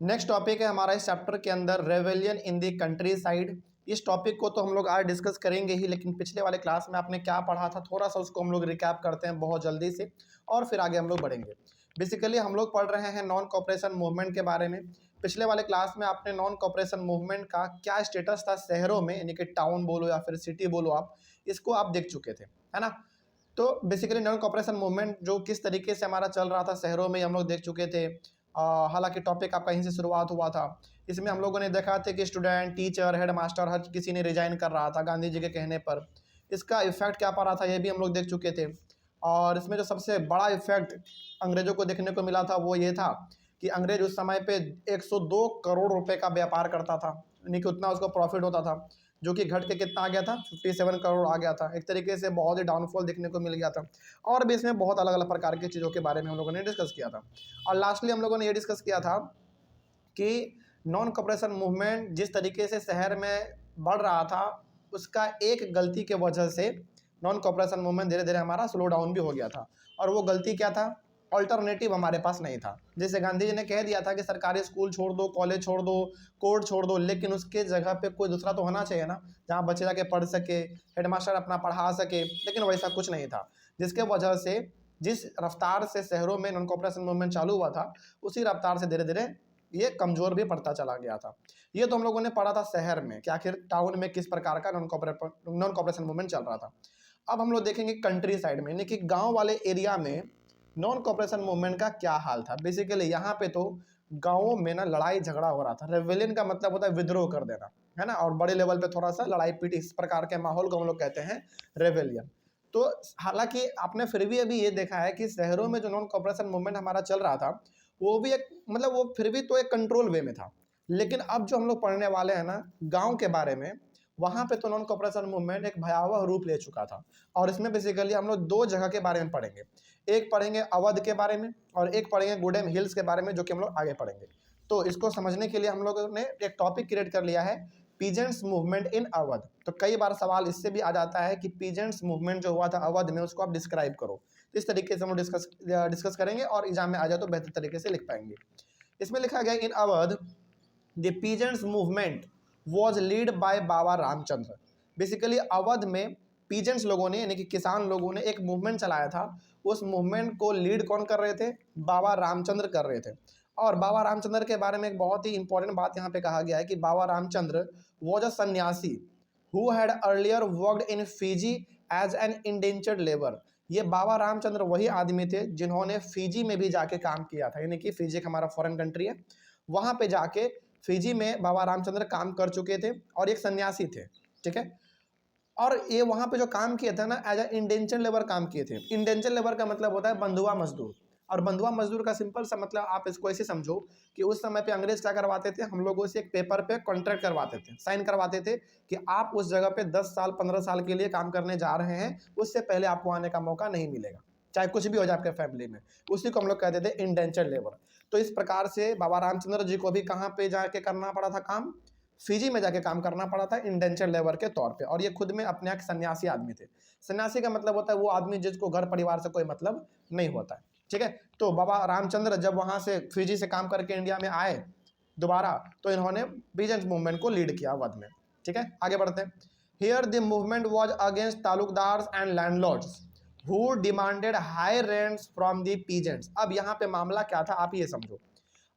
Next topic है हमारा इस चैप्टर के अंदर rebellion in the country side. इस टॉपिक को तो हम लोग आज डिस्कस करेंगे ही, लेकिन पिछले वाले क्लास में आपने क्या पढ़ा था थोड़ा सा उसको हम लोग रिकैप करते हैं बहुत जल्दी से, और फिर आगे हम लोग बढ़ेंगे। बेसिकली हम लोग पढ़ रहे हैं नॉन कॉपरेशन मूवमेंट के बारे में। पिछले वाले क्लास में आपने नॉन कॉपरेशन मूवमेंट का क्या स्टेटस था शहरों में, यानी कि टाउन बोलो या फिर सिटी बोलो, आप इसको आप देख चुके थे, है ना। तो बेसिकली नॉन कॉपरेशन मूवमेंट जो किस तरीके से हमारा चल रहा था शहरों में हम लोग देख चुके थे। हालांकि टॉपिक आपका यहीं से शुरुआत हुआ था। इसमें हम लोगों ने देखा था कि स्टूडेंट, टीचर, हेड मास्टर हर किसी ने रिजाइन कर रहा था गांधी जी के कहने पर। इसका इफेक्ट क्या पड़ रहा था ये भी हम लोग देख चुके थे। और इसमें जो सबसे बड़ा इफेक्ट अंग्रेजों को देखने को मिला था वो ये था कि अंग्रेज उस समय पे 102 करोड़ रुपए का व्यापार करता था, यानी कि उतना उसको प्रॉफिट होता था, जो कि घट के कितना आ गया था, 57 करोड़ आ गया था। एक तरीके से बहुत ही डाउनफॉल देखने को मिल गया था। और भी इसमें बहुत अलग अलग प्रकार की चीज़ों के बारे में हम लोगों ने डिस्कस किया था। और लास्टली हम लोगों ने ये डिस्कस किया था कि नॉन कॉपरेशन मूवमेंट जिस तरीके से शहर में बढ़ रहा था, उसका एक गलती के वजह से नॉन कॉपरेशन मूवमेंट धीरे धीरे हमारा स्लो डाउन भी हो गया था। और वो गलती क्या था? ऑल्टरनेटिव हमारे पास नहीं था। जैसे गांधी जी ने कह दिया था कि सरकारी स्कूल छोड़ दो, कॉलेज छोड़ दो, कोर्ट छोड़ दो, लेकिन उसके जगह पे कोई दूसरा तो होना चाहिए ना, जहाँ बच्चे जाके पढ़ सके, हेडमास्टर अपना पढ़ा सके, लेकिन वैसा कुछ नहीं था। जिसके वजह से जिस रफ्तार से शहरों में नॉन कॉपरेशन मूवमेंट चालू हुआ था, उसी रफ्तार से धीरे धीरे ये कमज़ोर भी पड़ता चला गया था। ये तो हम लोगों ने पढ़ा था शहर में कि आखिर टाउन में किस प्रकार का नॉन कॉपरेशन मूवमेंट चल रहा था। अब हम लोग देखेंगे कंट्री साइड में, यानी कि गांव वाले एरिया में नॉन कॉपरेशन मूवमेंट का क्या हाल था। बेसिकली यहाँ पे तो गाँवों में ना लड़ाई झगड़ा हो रहा था। रेवेलियन का मतलब होता है विद्रोह कर देना, है ना, और बड़े लेवल पे थोड़ा सा लड़ाई पीटी, इस प्रकार के माहौल को हम लोग कहते हैं रेवेलियन। तो हालांकि आपने फिर भी अभी ये देखा है कि शहरों में जो नॉन कॉपरेशन मूवमेंट हमारा चल रहा था, वो भी एक मतलब वो फिर भी तो एक कंट्रोल वे में था। लेकिन अब जो हम लोग पढ़ने वाले हैं ना गांव के बारे में, वहाँ पे तो नॉन कॉपरेशन मूवमेंट एक भयावह रूप ले चुका था। और इसमें बेसिकली हम लोग दो जगह के बारे में पढ़ेंगे। एक पढ़ेंगे अवध के बारे में और एक पढ़ेंगे गुडेम हिल्स के बारे में, जो कि हम लोग आगे पढ़ेंगे। तो इसको समझने के लिए हम लोगों ने एक टॉपिक क्रिएट कर लिया है, पीजेंट्स मूवमेंट इन अवध। तो कई बार सवाल इससे भी आ जाता है कि पीजेंट्स मूवमेंट जो हुआ था अवध में, उसको आप डिस्क्राइब करो। तो इस तरीके से हम लोग डिस्कस करेंगे और एग्जाम में आ जाए तो बेहतर तरीके से लिख पाएंगे। इसमें लिखा गया in Awadh the peasants movement was lead by Baba Ramchandra. Basically Awadh में पीजेंट्स लोगों ने, यानी कि किसान लोगों ने एक मूवमेंट चलाया था। उस मूवमेंट को लीड कौन कर रहे थे? बाबा रामचंद्र कर रहे थे। और बाबा रामचंद्र के बारे में एक बहुत ही इंपॉर्टेंट बात यहाँ पे कहा गया है कि बाबा Ramchandra was a sannyasi who had earlier worked in Fiji as an indentured labour. ये बाबा रामचंद्र वही आदमी थे जिन्होंने फिजी में भी जाके काम किया था, यानी कि फिजी हमारा फॉरेन कंट्री है, वहाँ पे जाके फिजी में बाबा रामचंद्र काम कर चुके थे और एक सन्यासी थे, ठीक है। और ये वहाँ पे जो काम किए थे ना, एज ए इंडेंचर लेबर काम किए थे। इंडेंचर लेबर का मतलब होता है बंधुआ मजदूर। और बंधुआ मजदूर का सिंपल सा मतलब आप इसको ऐसे समझो कि उस समय पे अंग्रेज क्या करवाते थे, हम लोगों से एक पेपर पे कॉन्ट्रैक्ट करवाते थे, साइन करवाते थे कि आप उस जगह पे 10 साल 15 साल के लिए काम करने जा रहे हैं, उससे पहले आपको आने का मौका नहीं मिलेगा, चाहे कुछ भी हो जाए आपके फैमिली में। उसी को हम लोग कहते थे इंडेंचर लेबर। तो इस प्रकार से बाबा रामचंद्र जी को भी कहाँ पे जाके करना पड़ा था काम? फिजी में जाके काम करना पड़ा था इंडेंचर लेबर के तौर पे। और ये खुद में अपने एक सन्यासी आदमी थे। सन्यासी का मतलब होता है वो आदमी जिसको घर परिवार से कोई मतलब नहीं होता है, ठीक है। तो बाबा रामचंद्र जब वहाँ से फिजी से काम करके इंडिया में आए दोबारा, तो इन्होंने पीजेंट्स मूवमेंट को लीड किया अवध में, ठीक है। आगे बढ़ते हैं। Here the movement was against talukdars and landlords who demanded high rents from the peasants. अब यहाँ पे मामला क्या था आप ये समझो।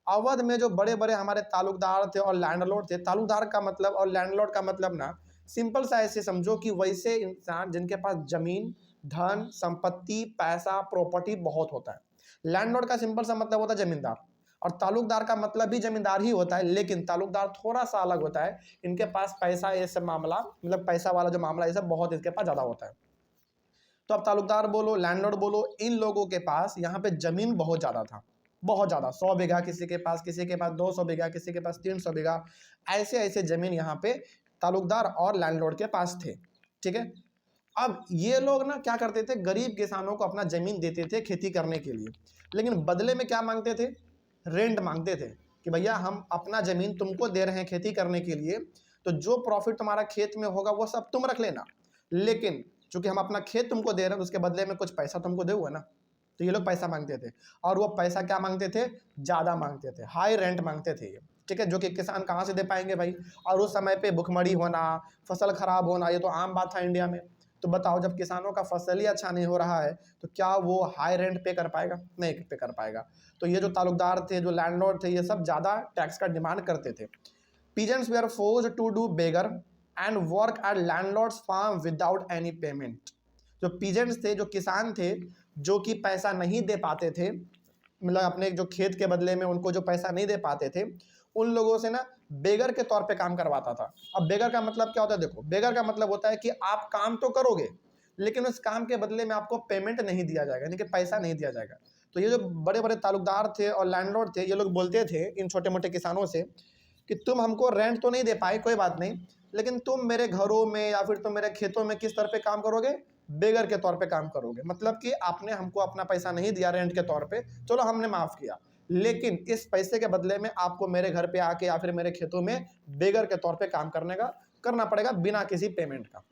अवध में जो बड़े बड़े हमारे तालुकदार थे और लैंडलॉर्ड थे, तालुकदार का मतलब और लैंडलॉर्ड का मतलब ना सिंपल सा ऐसे समझो कि वैसे इंसान जिनके पास जमीन, धन, संपत्ति, पैसा, प्रॉपर्टी बहुत होता है। लैंडलॉर्ड का सिंपल सा मतलब होता है जमींदार, और तालुकदार का मतलब भी जमींदार ही होता है, लेकिन तालुकदार थोड़ा सा अलग होता है। इनके पास पैसा, ये सब मामला, मतलब पैसा वाला जो मामला, ये सब बहुत इसके पास ज़्यादा होता है। तो अब तालुकदार बोलो, लैंडलॉर्ड बोलो, इन लोगों के पास यहाँ पे जमीन बहुत ज़्यादा था, बहुत ज़्यादा। 100 बीघा किसी के पास, 200 बीघा, किसी के पास 300 बीघा, ऐसे ऐसे जमीन यहाँ पे तालुकदार और लैंडलॉर्ड के पास थे, ठीक है। अब ये लोग ना क्या करते थे, गरीब किसानों को अपना जमीन देते थे खेती करने के लिए, लेकिन बदले में क्या मांगते थे? रेंट मांगते थे कि भैया हम अपना जमीन तुमको दे रहे हैं खेती करने के लिए, तो जो प्रॉफिट तुम्हारा खेत में होगा वो सब तुम रख लेना, लेकिन चूंकि हम अपना खेत तुमको दे रहे हैं तो उसके बदले में कुछ पैसा तुमको दोगे ना। तो ये लोग पैसा मांगते थे, और वो पैसा क्या मांगते थे, ज़्यादा मांगते थे, हाई रेंट मांगते थे ये, ठीक है, जो कि किसान कहाँ से दे पाएंगे भाई। और उस समय पे भुखमरी होना, फसल खराब होना, ये तो आम बात था इंडिया में। तो बताओ, जब किसानों का फसल ही अच्छा नहीं हो रहा है तो क्या वो हाई रेंट पे कर पाएगा, नहीं पे कर पाएगा। तो ये जो ताल्लुकदार थे, जो लैंडलॉर्ड थे, ये सब ज़्यादा टैक्स का डिमांड करते थे। Peasants were forced to do begar and work at landlords farm without any payment. जो पीजेंट्स थे, जो किसान थे, जो कि पैसा नहीं दे पाते थे, मतलब अपने जो खेत के बदले में उनको जो पैसा नहीं दे पाते थे, उन लोगों से ना बेगर के तौर पे काम करवाता था। अब बेगर का मतलब क्या होता है, देखो, बेगर का मतलब होता है कि आप काम तो करोगे लेकिन उस काम के बदले में आपको पेमेंट नहीं दिया जाएगा, यानी कि पैसा नहीं दिया जाएगा। तो ये जो बड़े बड़े ताल्लुकदार थे और लैंडलॉर्ड थे, ये लोग बोलते थे इन छोटे मोटे किसानों से कि तुम हमको रेंट तो नहीं दे पाए, कोई बात नहीं, लेकिन तुम मेरे घरों में या फिर तुम मेरे खेतों में किस तरह पे काम करोगे, बेगर के तौर पे काम करोगे। मतलब कि आपने हमको अपना पैसा नहीं दिया रेंट के तौर पे, चलो हमने माफ किया, लेकिन इस पैसे के बदले में आपको मेरे घर पे आके या फिर मेरे खेतों में बेगर के तौर पे काम करना पड़ेगा बिना किसी पेमेंट का।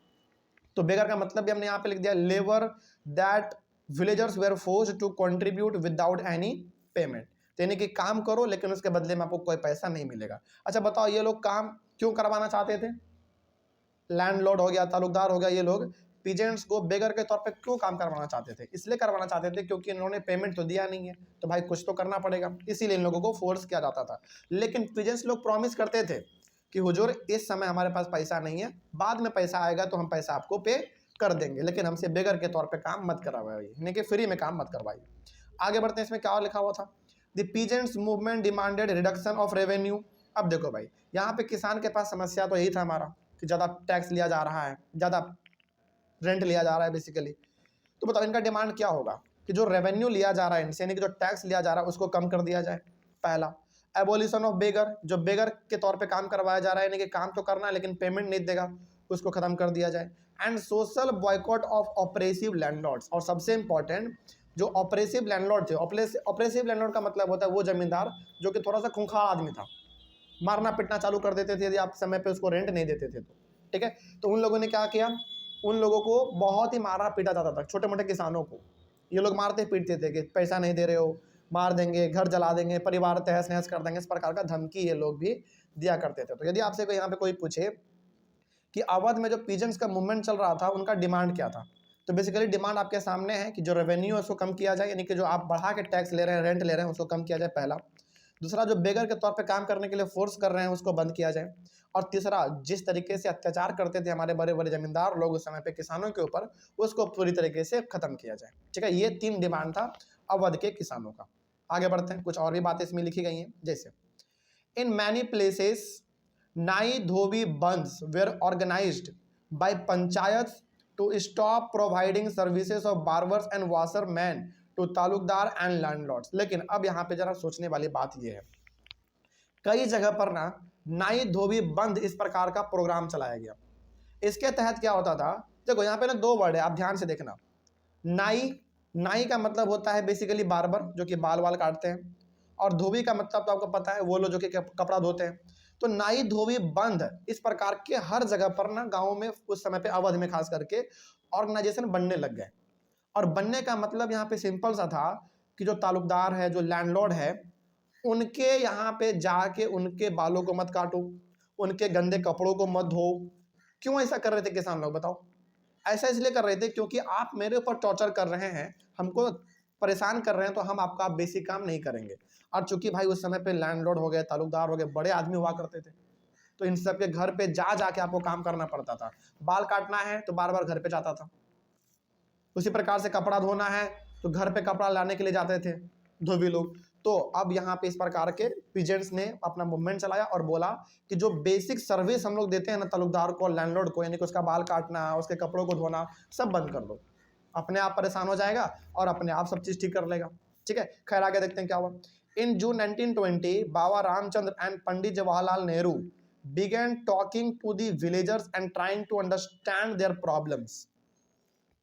तो बेगर का मतलब भी हमने यहाँ पे लिख दिया, labour that villagers were forced to contribute without any payment, यानी कि काम करो लेकिन उसके बदले में आपको कोई पैसा नहीं मिलेगा। अच्छा बताओ, ये लोग काम क्यों करवाना चाहते थे, लैंडलॉर्ड हो गया, ताल्लुकदार हो गया, ये लोग पीजेंट्स को बेगर के तौर पे क्यों काम करवाना चाहते थे, इसलिए करवाना चाहते थे क्योंकि इन्होंने पेमेंट तो दिया नहीं है, तो भाई कुछ तो करना पड़ेगा, इसीलिए इन लोगों को फोर्स किया जाता था। लेकिन पीजेंट्स लोग प्रॉमिस करते थे कि हुजूर इस समय हमारे पास पैसा नहीं है, बाद में पैसा आएगा तो हम पैसा आपको पे कर देंगे, लेकिन हमसे बेगर के तौर पे काम मत करवाइए, यानी कि फ्री में काम मत करवाइए। आगे बढ़ते हैं, इसमें क्या लिखा हुआ था, the peasants movement demanded reduction of revenue. अब देखो भाई, यहाँ पे किसान के पास समस्या तो यही था हमारा कि ज़्यादा टैक्स लिया जा रहा है, ज़्यादा रेंट लिया जा रहा है बेसिकली। तो बताओ इनका डिमांड क्या होगा कि जो रेवेन्यू लिया जा रहा है इनसे, यानी कि जो टैक्स लिया जा रहा है उसको कम कर दिया जाए, पहला। एबोलिशन ऑफ बेगर, जो बेगर के तौर पे काम करवाया जा रहा है, यानी कि काम तो करना है लेकिन पेमेंट नहीं देगा, उसको खत्म कर दिया जाए। And social boycott of oppressive landlords, और सबसे इंपॉर्टेंट जो ऑपरेसिव लैंडलॉर्ड थे, ऑपरेसिव लैंडलॉर्ड का मतलब होता है वो जमींदार जो कि थोड़ा सा खूंखार आदमी था, मारना पीटना चालू कर देते थे यदि आप समय पे उसको रेंट नहीं देते थे तो, ठीक है। तो उन लोगों ने क्या किया, उन लोगों को बहुत ही मारा पीटा जाता था, छोटे मोटे किसानों को ये लोग मारते पीटते थे कि पैसा नहीं दे रहे हो, मार देंगे, घर जला देंगे, परिवार तहस नहस कर देंगे, इस प्रकार का धमकी ये लोग भी दिया करते थे। तो यदि आपसे कोई यहाँ पे कोई पूछे कि अवध में जो पीजेंट्स का मूवमेंट चल रहा था उनका डिमांड क्या था, तो बेसिकली डिमांड आपके सामने है कि जो रेवेन्यू है उसको कम किया जाए, यानी कि जो आप बढ़ा के टैक्स ले रहे हैं, रेंट ले रहे हैं, उसको कम किया जाए, पहला। दूसरा, जो बेगर के तौर पे काम करने के लिए फोर्स कर रहे हैं उसको बंद किया जाए। और तीसरा, जिस तरीके से अत्याचार करते थे हमारे बड़े बड़े जमींदार लोग उस समय पे किसानों के ऊपर, उसको पूरी तरीके से खत्म किया जाए, ठीक है। ये 3 डिमांड था अवध के किसानों का। आगे बढ़ते हैं, कुछ और भी बातें इसमें लिखी गई हैं, जैसे इन many places nai dhobi bandhs were organized by panchayat to stop providing services of barbers and washerman to talukdar and landlords. लेकिन अब यहाँ पे जरा सोचने वाली बात यह है, कई जगह पर ना नाई धोबी बंद इस प्रकार का प्रोग्राम चलाया गया। इसके तहत क्या होता था, देखो यहाँ पे ना 2 वर्ड है, आप ध्यान से देखना। नाई, नाई का मतलब होता है बेसिकली बार्बर, जो कि बाल वाल काटते हैं, और धोबी का मतलब तो आपको पता है वो लोग जो कि कपड़ा धोते हैं। तो नाई धोबी बंद इस प्रकार के हर जगह पर ना गाँव में उस समय पे अवध में खास करके ऑर्गेनाइजेशन बनने लग गए। और बनने का मतलब यहाँ पे सिंपल सा था कि जो तालुकदार है, जो लैंडलॉर्ड है, उनके यहाँ पे जाके उनके बालों को मत काटो, उनके गंदे कपड़ों को मत धो। क्यों ऐसा कर रहे थे किसान लोग, बताओ? ऐसा इसलिए कर रहे थे क्योंकि आप मेरे ऊपर टॉर्चर कर रहे हैं, हमको परेशान कर रहे हैं, तो हम आपका बेसिक काम नहीं करेंगे। और चूंकि भाई उस समय पे लैंडलॉर्ड हो गए, तालुकदार हो गए, बड़े आदमी हुआ करते थे, तो इन सब के घर पे जा जाके आपको काम करना पड़ता था। बाल काटना है तो बार बार घर पे जाता था, उसी प्रकार से कपड़ा धोना है तो घर पे कपड़ा लाने के लिए जाते थे धोबी लोग। तो अब यहाँ पे इस प्रकार के पीजेंट्स ने अपना मूवमेंट चलाया और बोला कि जो बेसिक सर्विस हम लोग देते हैं ना तालुकदार को, लैंडलॉर्ड को, यानी कि उसका बाल काटना, उसके कपड़ों को धोना, सब बंद कर दो, अपने आप परेशान हो जाएगा और अपने आप सब चीज ठीक कर लेगा, ठीक है। खैर आगे देखते हैं क्या हुआ। In June 1920 Baba Ramchandra and Pandit Jawaharlal Nehru began talking to the villagers and trying to understand their problems।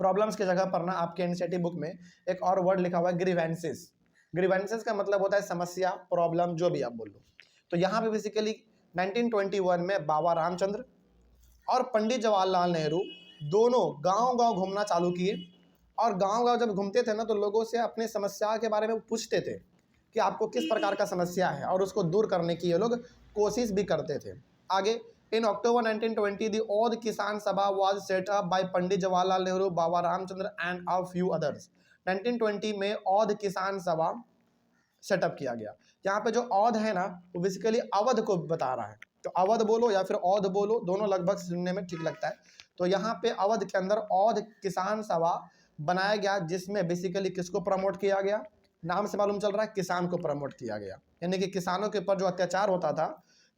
Problems की जगह पर ना आपके एनसीईआरटी बुक में एक और वर्ड लिखा हुआ है, ग्रीवेंसेस। ग्रीवेंसेस का मतलब होता है समस्या, प्रॉब्लम, जो भी आप बोल लो। तो यहाँ पे बेसिकली 1921 में बाबा रामचंद्र और पंडित जवाहरलाल नेहरू दोनों गांव-गांव घूमना चालू किए और गांव-गांव जब घूमते थे ना तो लोगों से अपनी समस्या के बारे में पूछते थे कि आपको किस प्रकार का समस्या है, और उसको दूर करने की ये लोग कोशिश भी करते थे। आगे, इन अक्टूबर 1920 द औध किसान सभा was set up by Pandit Jawaharlal Nehru, Baba Ramchandra and a few others. 1920 में औध किसान सभा सेटअप किया गया। यहाँ पे जो औध है ना वो बेसिकली अवध को बता रहा है, तो अवध बोलो या फिर औध बोलो, दोनों लगभग सुनने में ठीक लगता है। तो यहाँ पे अवध के अंदर औध किसान सभा बनाया गया, जिसमें बेसिकली किसको प्रमोट किया गया, नाम से मालूम चल रहा है किसान को प्रमोट किया गया। यानी कि किसानों के ऊपर जो अत्याचार होता था,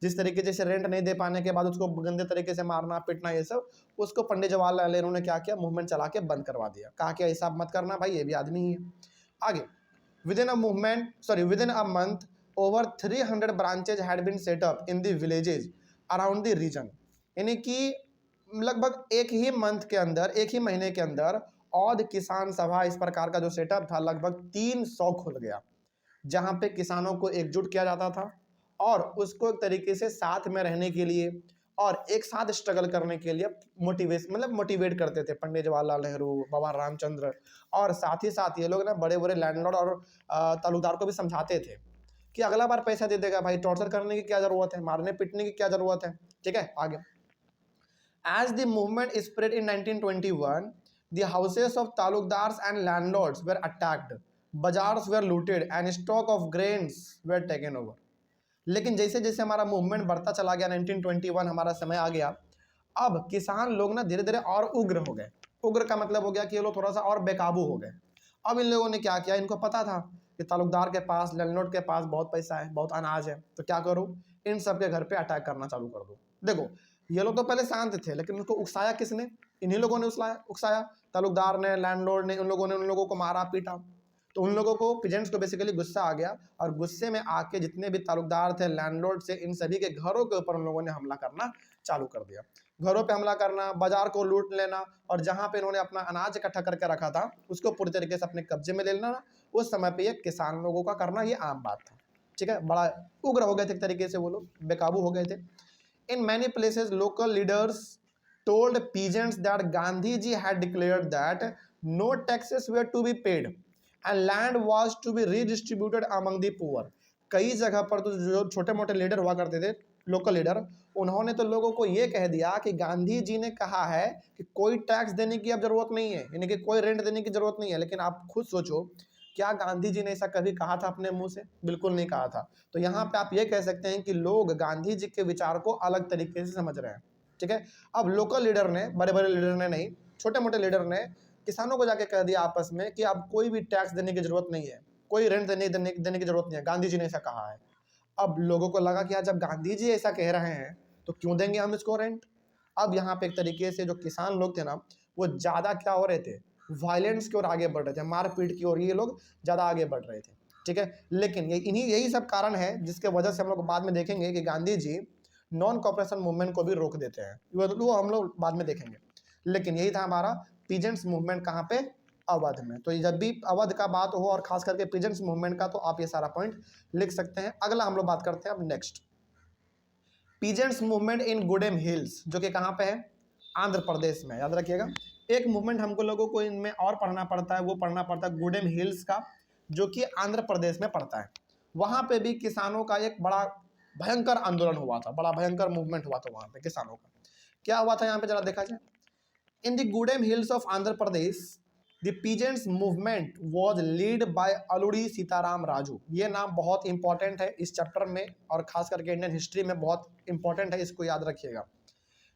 जिस तरीके जैसे रेंट नहीं दे पाने के बाद उसको गंदे तरीके से मारना पीटना, ये सब, उसको पंडित जवाहरलाल नेहरू ने क्या किया, मूवमेंट चला के बंद करवा दिया। कहा कि ऐसा मत करना भाई, ये भी आदमी ही है। आगे, within a month over 300 branches had been set up in the villages around the region। यानी कि लगभग एक ही मंथ के अंदर, एक ही महीने के अंदर औध किसान सभा इस प्रकार का जो सेटअप था लगभग 300 खुल गया, जहां पे किसानों को एकजुट किया जाता था और उसको एक तरीके से साथ में रहने के लिए और एक साथ स्ट्रगल करने के लिए मोटिवेट करते थे पंडित जवाहरलाल नेहरू, बाबा रामचंद्र। और साथ ही साथ ये लोग ना बड़े बड़े लैंडलॉर्ड और तालुकदार को भी समझाते थे कि अगला बार पैसा दे देगा भाई, टॉर्चर करने की क्या जरूरत है, मारने पीटने की क्या जरूरत है। ठीक है, आगे, as the movement spread in 1921 the houses of talukdars and landlords were attacked, bazaars were looted and stock of grains were taken over। लेकिन जैसे जैसे हमारा मूवमेंट बढ़ता चला गया, 1921 हमारा समय आ गया, अब किसान लोग ना धीरे धीरे और उग्र हो गए। उग्र का मतलब हो गया कि ये लोग थोड़ा सा और बेकाबू हो गए। अब इन लोगों ने क्या किया, इनको पता था कि तालुकदार के पास, लैंडलॉर्ड के पास बहुत पैसा है, बहुत अनाज है, तो क्या करो, इन सब के घर पे अटैक करना चालू कर दो। देखो, ये लोग तो पहले शांत थे, लेकिन उनको उकसाया किसने, इन्हीं लोगों ने उकसाया, तालुकदार ने, लैंडलॉर्ड ने, उन लोगों को मारा पीटा। तो उन लोगों को, पीजेंट्स को बेसिकली गुस्सा आ गया, और गुस्से में आके जितने भी तालुकदार थे, लैंडलॉर्ड से, इन सभी के घरों के ऊपर उन लोगों ने हमला करना चालू कर दिया। घरों पे हमला करना, बाजार को लूट लेना, और जहां पे इन्होंने अपना अनाज इकट्ठा करके रखा था उसको पूरी तरीके से अपने कब्जे में ले लेना, उस समय पे ये किसान लोगों का करना ये आम बात था। ठीक है, बड़ा उग्र हो गए थे एक तरीके से, वो लोग बेकाबू हो गए थे। इन many places local leaders told peasants that Gandhi ji had declared that no taxes were to be paid and land was to be redistributed among the poor। कई जगह पर तो जो छोटे मोटे लीडर हुआ करते थे, लोकल लीडर, उन्होंने तो लोगों को ये कह दिया कि गांधी जी ने कहा है कि कोई टैक्स देने की अब जरूरत नहीं है, यानी कि कोई रेंट देने की जरूरत नहीं है। लेकिन आप खुद सोचो, क्या गांधी जी ने ऐसा कभी कहा था अपने मुंह से? बिल्कुल नहीं कहा था। तो यहाँ पे आप ये कह सकते हैं कि लोग गांधी जी के विचार को अलग तरीके से समझ रहे हैं। ठीक है, अब लोकल लीडर ने, बड़े बड़े लीडर ने नहीं, छोटे मोटे लीडर ने किसानों को जाके कह दिया आपस में कि अब कोई भी टैक्स देने की जरूरत नहीं है, कोई रेंट देने की जरूरत नहीं है, गांधी जी ने ऐसा कहा है। अब लोगों को लगा कि यार जब गांधी जी ऐसा कह रहे हैं तो क्यों देंगे हम इसको रेंट। अब यहाँ पे एक तरीके से जो किसान लोग थे ना, वो ज़्यादा क्या हो रहे थे, वायलेंस की ओर आगे बढ़ रहे थे, मारपीट की ओर ये लोग ज़्यादा आगे बढ़ रहे थे। ठीक है, लेकिन यही सब कारण है जिसके वजह से हम लोग बाद में देखेंगे कि Gandhi ji non cooperation movement को भी रोक देते हैं, वो हम लोग बाद में देखेंगे। लेकिन यही था हमारा पीजेंट्स मूवमेंट, कहाँ पे, अवध में। तो जब भी अवध का बात हो और खास करके पीजेंट्स मूवमेंट का, तो आप ये सारा पॉइंट लिख सकते हैं। अगला हम लोग बात करते हैं अब next, peasants movement in Gudem hills, जो कि कहाँ पे है, आंध्र प्रदेश में। याद रखिएगा, एक मूवमेंट हमको लोगों को इनमें और पढ़ना पड़ता है, वो पढ़ना पड़ता है गुडेम हिल्स का, जो कि आंध्र प्रदेश में पड़ता है। वहाँ पे भी किसानों का एक बड़ा भयंकर आंदोलन हुआ था, बड़ा भयंकर मूवमेंट हुआ था वहाँ पे किसानों का। क्या हुआ था यहाँ पे जरा देखा जाए, in the Gudem hills of Andhra Pradesh the peasants movement was lead bye Alluri Sitaram Raju. ये नाम बहुत इंपॉर्टेंट है इस चैप्टर में, और खास करके इंडियन हिस्ट्री में बहुत इंपॉर्टेंट है, इसको याद रखिएगा।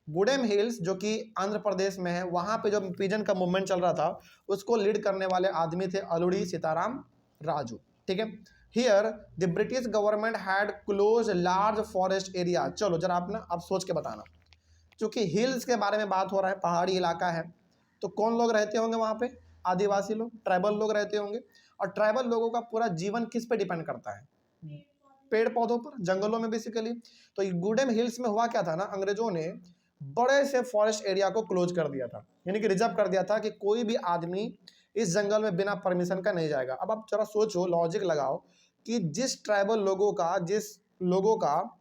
गुडेम हिल्स जो कि आंध्र प्रदेश में है, वहाँ पे जो पीजन का मूवमेंट चल रहा था उसको लीड करने वाले आदमी थे अलूरी सीताराम राजू। ठीक है, here the British government had close large forest area. चलो जरा आप ना, आप सोच के बताना, क्योंकि हिल्स के बारे में बात हो रहा है, पहाड़ी इलाका है, तो कौन लोग रहते होंगे वहाँ पे, आदिवासी लोग, ट्राइबल लोग रहते होंगे। और ट्राइबल लोगों का पूरा जीवन किस पे डिपेंड करता है, पेड़ पौधों पर, जंगलों में बेसिकली। तो गुडेम हिल्स में हुआ क्या था ना, अंग्रेजों ने बड़े से फॉरेस्ट एरिया को क्लोज कर दिया था, यानी कि रिजर्व कर दिया था कि कोई भी आदमी इस जंगल में बिना परमिशन का नहीं जाएगा। अब आप जरा सोचो, लॉजिक लगाओ कि जिस ट्राइबल लोगों का, जिस लोगों का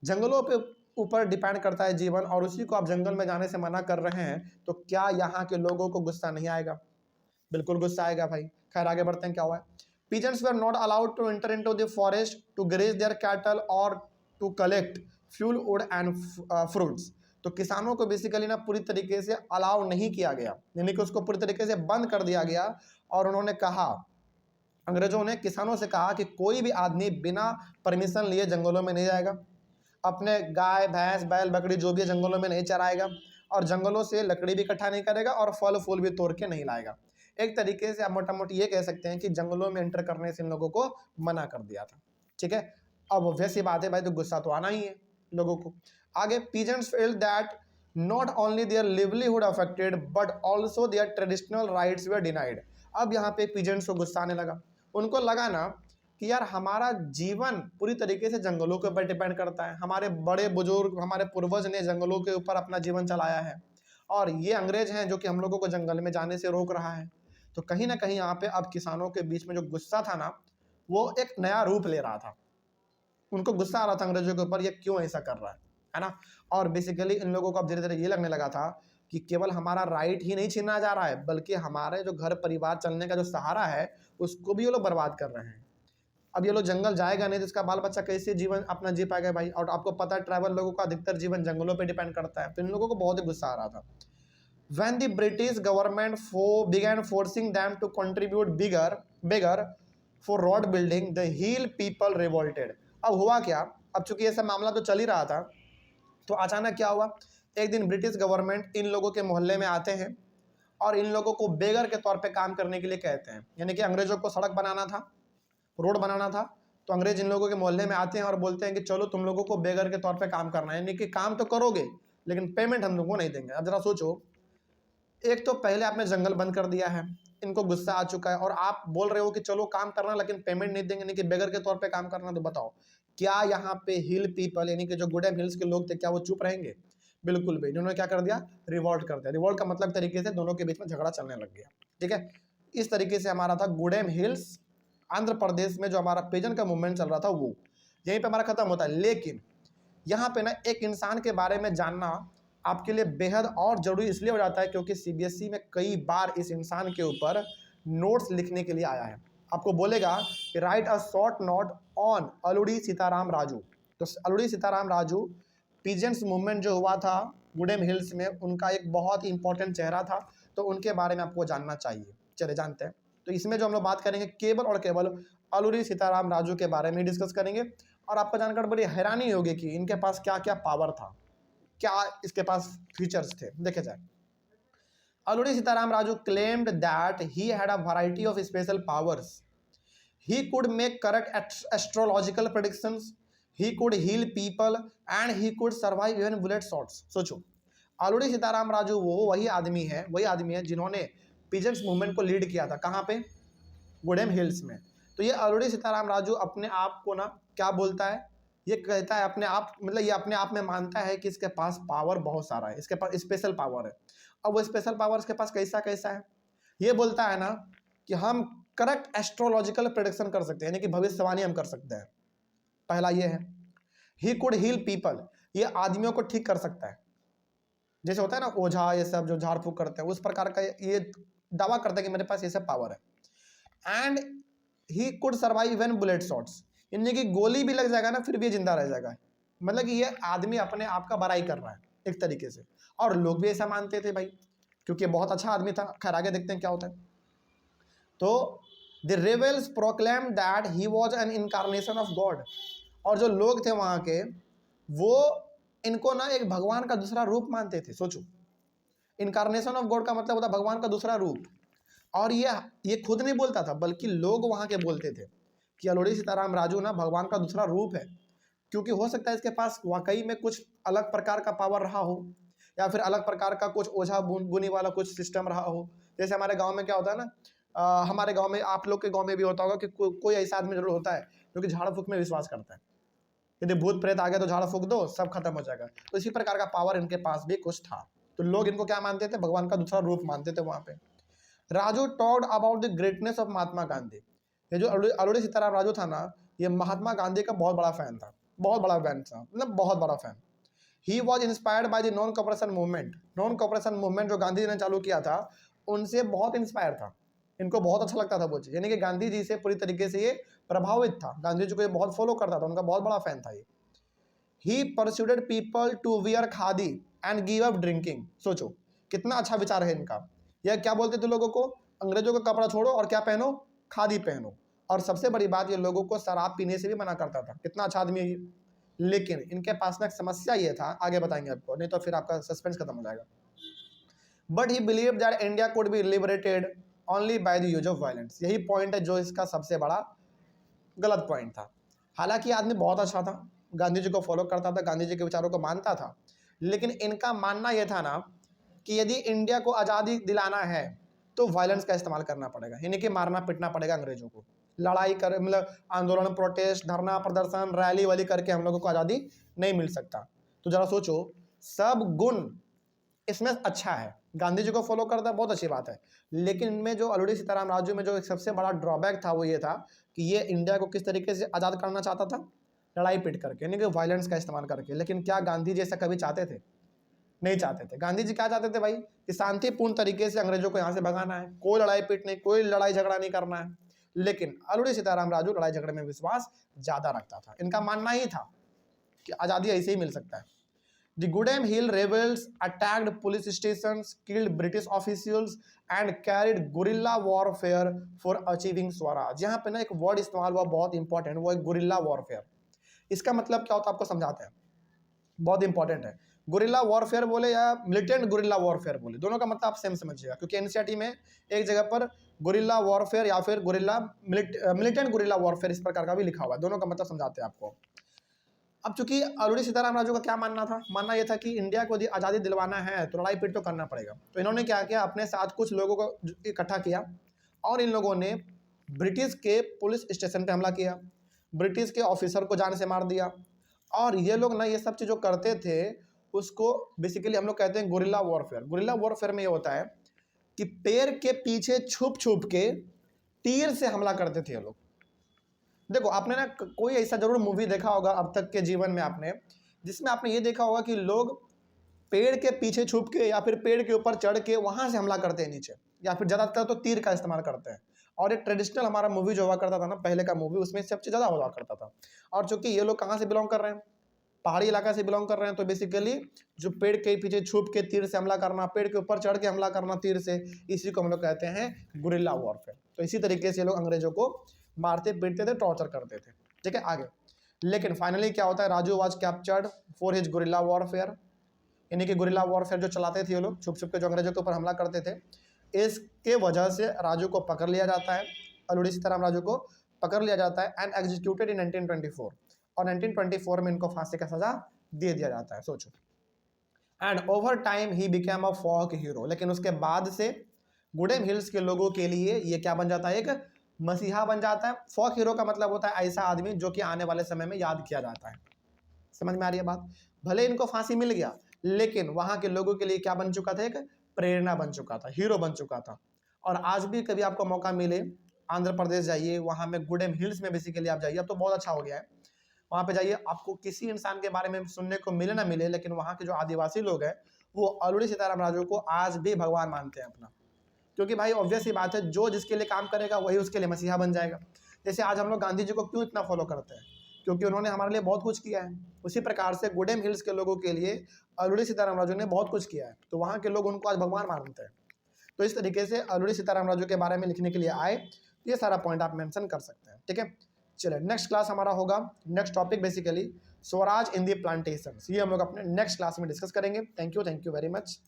जंगलों पे ऊपर डिपेंड करता है जीवन, और उसी को आप जंगल में जाने से मना कर रहे हैं, तो क्या यहाँ के लोगों को गुस्सा नहीं आएगा? बिल्कुल गुस्सा आएगा भाई। खैर आगे बढ़ते हैं, क्या हुआ है। Pigeons were not allowed to enter into the forest to graze their cattle or to collect fuel wood and fruits। तो किसानों को बेसिकली ना पूरी तरीके से अलाउ नहीं किया गया, यानी कि उसको पूरी तरीके से बंद कर दिया गया। और उन्होंने कहा, अंग्रेजों ने किसानों से कहा कि कोई भी आदमी बिना परमिशन लिए जंगलों में नहीं जाएगा, अपने गाय भैंस बैल बकरी जो भी है जंगलों में नहीं चराएगा, और जंगलों से लकड़ी भी इकट्ठा नहीं करेगा और फल फूल भी तोड़ के नहीं लाएगा। एक तरीके से आप मोटा मोटी ये कह सकते हैं कि जंगलों में एंटर करने से इन लोगों को मना कर दिया था। ठीक है, अब वैसी बात है भाई, तो गुस्सा तो आना ही है लोगों को। आगे, peasants felt that not only their livelihood affected but also their traditional rights were denied. अब यहाँ पे पीजेंट्स को गुस्सा आने लगा। उनको लगा ना कि यार हमारा जीवन पूरी तरीके से जंगलों के ऊपर डिपेंड करता है, हमारे बड़े बुजुर्ग हमारे पूर्वज ने जंगलों के ऊपर अपना जीवन चलाया है, और ये अंग्रेज हैं जो कि हम लोगों को जंगल में जाने से रोक रहा है। तो कहीं ना कहीं यहाँ पे अब किसानों के बीच में जो गुस्सा था ना, वो एक नया रूप ले रहा था। उनको गुस्सा आ रहा था अंग्रेजों के ऊपर, ये क्यों ऐसा कर रहा है ना। और बेसिकली इन लोगों को अब धीरे धीरे ये लगने लगा था कि केवल हमारा राइट ही नहीं छीना जा रहा है, बल्कि हमारे जो घर परिवार चलने का जो सहारा है उसको भी ये लोग बर्बाद कर रहे हैं। अब ये लोग जंगल जाएगा नहीं तो इसका बाल बच्चा कैसे जीवन अपना जी पाएगा भाई। और आपको पता है ट्राइबल लोगों का अधिकतर जीवन जंगलों पे डिपेंड करता है। तो इन लोगों को बहुत ही गुस्सा आ रहा था। When the British government began forcing them to contribute bigger for road building, the hill people revolted। अब हुआ क्या, अब चूंकि ये सब मामला तो चल ही रहा था, तो अचानक क्या हुआ, एक दिन ब्रिटिश गवर्नमेंट इन लोगों के मोहल्ले में आते हैं और इन लोगों को बेगर के तौर पे काम करने के लिए कहते हैं। यानी कि अंग्रेजों को सड़क बनाना था, रोड बनाना था, तो अंग्रेज इन लोगों के मोहल्ले में आते हैं और बोलते हैं कि चलो तुम लोगों को बेगर के तौर पे काम करना है, यानी कि काम तो करोगे लेकिन पेमेंट हम लोगों को नहीं देंगे। अब जरा सोचो, एक तो पहले आपने जंगल बंद कर दिया है, इनको गुस्सा आ चुका है, और आप बोल रहे हो कि चलो काम करना लेकिन पेमेंट नहीं देंगे, यानी कि बेगर के तौर पे काम करना। तो बताओ क्या यहाँ पे हिल पीपल यानी कि जो गुडेम हिल्स के लोग थे, क्या वो चुप रहेंगे? बिल्कुल भी। इन्होंने क्या कर दिया, रिवॉल्ट कर दिया। रिवॉल्ट का मतलब तरीके से दोनों के बीच में झगड़ा चलने लग गया। ठीक है, इस तरीके से हमारा था गुडेम हिल्स आंध्र प्रदेश में जो हमारा पिजन का मूवमेंट चल रहा था वो यहीं पे हमारा खत्म होता है। लेकिन यहाँ पे ना एक इंसान के बारे में जानना आपके लिए बेहद और जरूरी इसलिए हो जाता है क्योंकि सीबीएसई में कई बार इस इंसान के ऊपर नोट्स लिखने के लिए आया है। आपको बोलेगा कि right a short note on Alluri Sitaram Raju. तो अलूरी सीताराम राजू पीजेंट्स मूवमेंट जो हुआ था गुडेम हिल्स में, उनका एक बहुत ही इंपॉर्टेंट चेहरा था, तो उनके बारे में आपको जानना चाहिए। चले जानते हैं। तो इसमें जो हम लोग बात करेंगे केवल और केवल अलूरी सीताराम राजू के बारे में डिस्कस करेंगे, और आपको जानकर बड़ी हैरानी होगी कि इनके पास क्या क्या पावर था, क्या इसके पास फीचर्स थे। देखे जाए, Alluri Sitaram Raju claimed that he had a variety of special powers. He could make correct astrological predictions, he could heal people and he could survive even bullet shots। सोचो, अलूरी सीताराम राजू वही आदमी है जिन्होंने पीजेंट्स मूवमेंट को लीड किया था। कहाँ पे? गुडेम हिल्स में। तो ये अलूरी सीताराम राजू अपने आप को ना क्या बोलता है, ये कहता है अपने आप, मतलब ये अपने आप में मानता है कि इसके पास पावर बहुत सारा है, इसके पास स्पेशल पावर है। अब वो स्पेशल पावर इसके पास कैसा कैसा है, ये बोलता है ना कि हम करेक्ट एस्ट्रोलॉजिकल प्रेडिक्शन कर सकते हैं, यानी कि भविष्यवाणी हम कर सकते हैं। पहला ये है। ही कुड हील पीपल, ये आदमियों को ठीक कर सकता है। जैसे होता है ना ओझा ये सब जो झाड़ फूक करते हैं, उस प्रकार का ये दावा करता है कि मेरे पास ये सब पावर है। And he could survive even bullet shots, यानी कि गोली भी लग जाएगा ना फिर भी जिंदा रह जाएगा। मतलब कि ये आदमी अपने आप का बड़ाई कर रहा है एक तरीके से, और लोग भी ऐसा मानते थे भाई, क्योंकि बहुत अच्छा आदमी था। खैर आगे देखते हैं क्या होता है। तो the rebels proclaim that he was an incarnation of God, और जो लोग थे वहां के वो इनको ना एक भगवान का दूसरा रूप मानते थे। सोचो, इनकारनेशन ऑफ गॉड का मतलब होता भगवान का दूसरा रूप। और ये खुद नहीं बोलता था, बल्कि लोग वहां के बोलते थे कि अलूरी सीताराम राजू ना भगवान का दूसरा रूप है, क्योंकि हो सकता है इसके पास वाकई में कुछ अलग प्रकार का पावर रहा हो, या फिर अलग प्रकार का कुछ ओझा बुनी वाला कुछ सिस्टम रहा हो। जैसे हमारे गांव में क्या होता है ना, हमारे गांव में, आप लोग के गांव में भी होता होगा कि कोई ऐसा आदमी जरूर होता है जो कि झाड़ फूक में विश्वास करता है। यदि भूत प्रेत आ गया तो झाड़ फूक दो, सब खत्म हो जाएगा। तो इसी प्रकार का पावर इनके पास भी कुछ था। तो लोग इनको क्या मानते थे, भगवान का दूसरा रूप मानते थे वहां पे। Raju talked about the greatness of Mahatma Gandhi. ये जो अलूरी सीताराम राजू था ना, ये महात्मा गांधी का बहुत बड़ा फैन था, बहुत बड़ा फैन था, मतलब बहुत बड़ा fan. He was inspired by the non cooperation movement. Non cooperation movement जो गांधी जी ने चालू किया था, उनसे बहुत इंस्पायर था। इनको बहुत अच्छा लगता था वो चीज़, यानी कि गांधी जी से पूरी तरीके से ये प्रभावित था, गांधी जी को ये बहुत फॉलो करता था, उनका बहुत बड़ा फैन था ये। He persuaded people to wear khadi and give up drinking. सोचो कितना अच्छा विचार है इनका। यह क्या बोलते थे लोगों को, अंग्रेजों का कपड़ा छोड़ो और क्या पहनो, खादी पहनो। और सबसे बड़ी बात, ये लोगों को शराब पीने से भी मना करता था। कितना अच्छा आदमी है ये। लेकिन इनके पास में एक समस्या ये था, आगे बताएंगे आपको, नहीं तो फिर आपका सस्पेंस खत्म हो जाएगा। But he believe that India could be liberated only by the use of violence. यही पॉइंट है जो इसका सबसे बड़ा गलत पॉइंट था। हालांकि आदमी बहुत अच्छा था, गांधी जी को फॉलो करता था, गांधी जी के विचारों को मानता था, लेकिन इनका मानना यह था ना कि यदि इंडिया को आज़ादी दिलाना है तो वायलेंस का इस्तेमाल करना पड़ेगा, यानी कि मारना पीटना पड़ेगा अंग्रेजों को, लड़ाई कर मतलब आंदोलन, प्रोटेस्ट, धरना प्रदर्शन, रैली वाली करके हम लोगों को आज़ादी नहीं मिल सकता। तो जरा सोचो, सब गुण इसमें अच्छा है, गांधी जी को फॉलो करता है बहुत अच्छी बात है, लेकिन इनमें जो अल्लूरी सीताराम राजू में जो एक सबसे बड़ा ड्रॉबैक था वो ये था कि ये इंडिया को किस तरीके से आज़ाद करना चाहता था, लड़ाई पीट करके, यानी कि वायलेंस का इस्तेमाल करके। लेकिन क्या गांधी जी ऐसा कभी चाहते थे? नहीं चाहते थे। गांधी जी क्या चाहते थे भाई, कि शांतिपूर्ण तरीके से अंग्रेजों को यहाँ से भगाना है, कोई लड़ाई पीट नहीं, कोई लड़ाई झगड़ा नहीं करना है। लेकिन अल्लूरी सीताराम राजू लड़ाई झगड़े में विश्वास ज्यादा रखता था, इनका मानना ही था कि आज़ादी ऐसे ही मिल सकता है। The Goodham Hill rebels attacked police stations, killed British officials and carried guerrilla warfare for achieving Swaraj. यहाँ पे ना एक वर्ड इस्तेमाल हुआ बहुत इंपॉर्टेंट, वो है गुरिल्ला वॉरफेयर। इसका मतलब क्या होता है आपको समझाते हैं, बहुत इंपॉर्टेंट है। गुरिल्ला वॉरफेयर बोले या मिलिटेंट गुरिल्ला वॉरफेयर बोले, दोनों का मतलब आप सेम समझिएगा, क्योंकि एनसीईआरटी में एक जगह पर गुरिल्ला वॉरफेयर या फिर गुरिल्ला मिलिटेंट गुरिल्ला वॉरफेयर इस प्रकार का भी लिखा हुआ है, दोनों का मतलब समझाते हैं आपको। अब चूंकि अल्लूरी सीताराम राजू का क्या मानना था, मानना यह था कि इंडिया को यदि आज़ादी दिलवाना है तो लड़ाई पीट तो करना पड़ेगा। तो इन्होंने क्या किया, अपने साथ कुछ लोगों को इकट्ठा किया और इन लोगों ने ब्रिटिश के पुलिस स्टेशन पे हमला किया, ब्रिटिश के ऑफिसर को जान से मार दिया। और ये लोग ना ये सब चीज़ जो करते थे उसको बेसिकली हम लोग कहते हैं गुरिल्ला वॉरफेयर। गुरिल्ला वॉरफेयर में ये होता है कि पेड़ के पीछे छुप छुप के तीर से हमला करते थे ये लोग। देखो आपने ना कोई ऐसा जरूर मूवी देखा होगा अब तक के जीवन में आपने, जिसमें आपने ये देखा होगा कि लोग पेड़ के पीछे छुप के या फिर पेड़ के ऊपर चढ़ के वहां से हमला करते हैं नीचे, या फिर ज़्यादातर तो तीर का इस्तेमाल करते हैं। और एक ट्रेडिशनल हमारा मूवी जो हुआ करता था ना, पहले का मूवी, उसमें सब चीज़ ज़्यादा हुआ करता था। और चूंकि ये लोग कहाँ से बिलोंग कर रहे हैं, पहाड़ी इलाका से बिलोंग कर रहे हैं, तो बेसिकली जो पेड़ के पीछे छुप के तीर से हमला करना, पेड़ के ऊपर चढ़ के हमला करना तीर से, इसी को हम लोग कहते हैं गुरिल्ला वॉरफेयर। तो इसी तरीके से ये लोग अंग्रेजों को मारते पीटते थे, टॉर्चर करते थे, ठीक है। आगे लेकिन फाइनली क्या होता है, Raju was captured for his guerrilla warfare, यानी कि गुरिल्ला वॉरफेयर जो चलाते थे ये लोग, छुप छुप के जो अंग्रेजों के ऊपर हमला करते थे, इसके वजह से राजू को पकड़ लिया जाता है, अल्लूरी सीताराम राजू को पकड़ लिया जाता है एंड एग्जीक्यूटेड इन 1924। और 1924 में इनको फांसी का सजा दे दिया जाता है, सोचो। And over time he became a folk hero. लेकिन उसके बाद से गुडेम हिल्स के लोगों के लिए ये क्या बन जाता है, एक मसीहा बन जाता है। फोक हीरो का मतलब होता है ऐसा आदमी जो कि आने वाले समय में याद किया जाता है। समझ में आ रही है बात? भले इनको फांसी मिल गया, लेकिन वहां के लोगों के लिए क्या बन चुका था, एक प्रेरणा बन चुका था, हीरो बन चुका था। और आज भी कभी आपको मौका मिले, आंध्र प्रदेश जाइए, वहां में गुडेम हिल्स में बेसिकली आप जाइए, अब तो बहुत अच्छा हो गया है, वहां पे जाइए, आपको किसी इंसान के बारे में सुनने को मिले ना मिले, लेकिन वहां के जो आदिवासी लोग हैं वो अल्लूरी सीताराम राजू को आज भी भगवान मानते हैं अपना। क्योंकि भाई ऑब्वियस ही बात है, जो जिसके लिए काम करेगा वही उसके लिए मसीहा बन जाएगा। जैसे आज हम लोग गांधी जी को क्यों इतना फॉलो करते हैं, क्योंकि उन्होंने हमारे लिए बहुत कुछ किया है। उसी प्रकार से गुडेम हिल्स के लोगों के लिए अल्लूरी सीताराम राजू ने बहुत कुछ किया है, तो वहाँ के लोग उनको आज भगवान मानते हैं। तो इस तरीके से अल्लूरी सीताराम राजू के बारे में लिखने के लिए आए, ये सारा पॉइंट आप मेंशन कर सकते हैं, ठीक है। चलिए नेक्स्ट क्लास हमारा होगा, नेक्स्ट टॉपिक बेसिकली स्वराज इन दी प्लांटेशन, ये हम लोग अपने नेक्स्ट क्लास में डिस्कस करेंगे। Thank you very much.